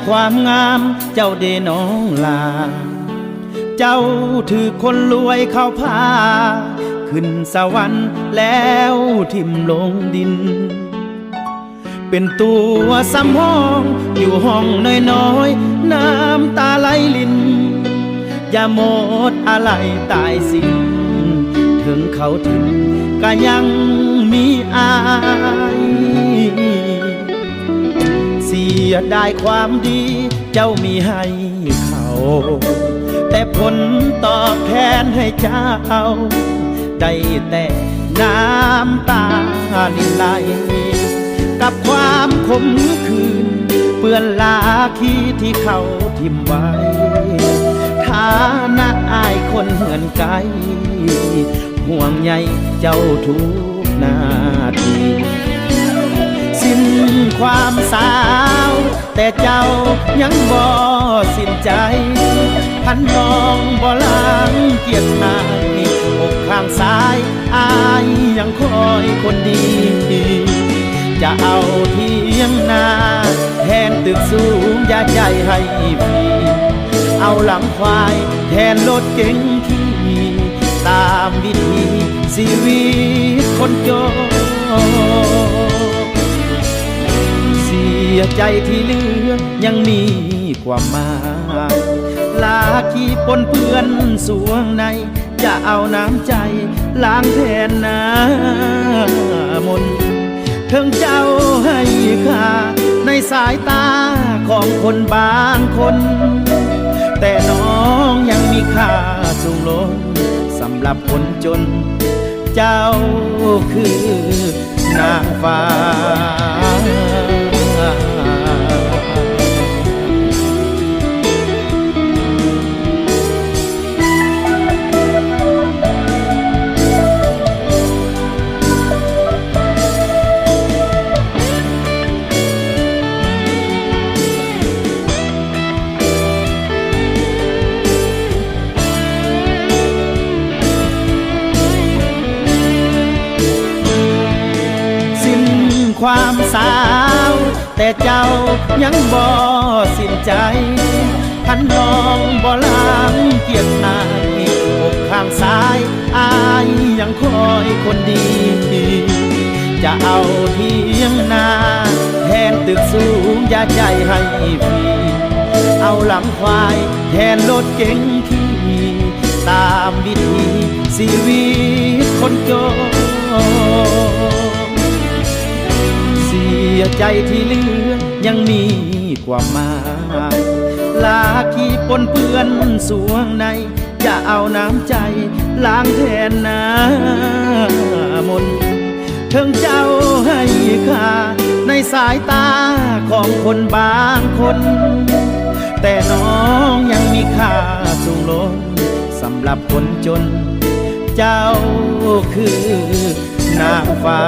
ความงามเจ้าเดน้องลาเจ้าถือคนรวยเข้าพาขึ้นสวรรค์แล้วทิ่มลงดินเป็นตัวซ้ำห้องอยู่ห้องน้อยๆน้ำตาไหลลินอย่าหมดอะไรตายสิ้นถึงเขาถึงก็ยังมีอายเสียดายความดีเจ้ามีให้เขาแต่ผลตอบแทนให้เจ้าได้แต่น้ำตาลินไหลกับความขมขื่นเปื้อนลาขี้ที่เขาทิ่มไว้ฐานะอายคนเหือนไกลห่วงใยเจ้าทุกนาทีสิ้นความสาวแต่เจ้ายังบ่สิ้นใจพันน้องบ่ล้างเกียรติอายอกข้างซ้ายอายยังคอยคนดีจะเอาเทียงนาแทนตึกสูงอย่าใจให้ฟรีเอาหลังควายแทนรถเก๋งที่ตามวิธีชีวิตคนจนเสียใจที่เหลือยังมีความหมายลาขี้ปนเปื้อนสวงในจะเอาน้ำใจล้างแทนน้ำมนต์ถึงเจ้าให้ค่าในสายตาของคนบางคนแต่น้องยังมีค่าสูงล้นสำหรับคนจนเจ้าคือนางฟ้าความสาวแต่เจ้ายังบ่สิ้นใจพันน้องบ่ล้างเกียรติอายอกข้างซ้ายอายยังคอยคนดีจะเอาเทียงนาแทนตึกสูงอย่าใจให้ฟรีเอาหลังควายแทนรถเก๋งที่ตามวิธีชีวิตคนจนเสียใจที่เหลือยังมีความหมายลาขี้ปนเปื้อนสวงในจะเอาน้ำใจล้างแทนน้ำมนต์ถึงเจ้าให้ค่าในสายตาของคนบางคนแต่น้องยังมีค่าสูงล้นสำหรับคนจนเจ้าคือนางฟ้า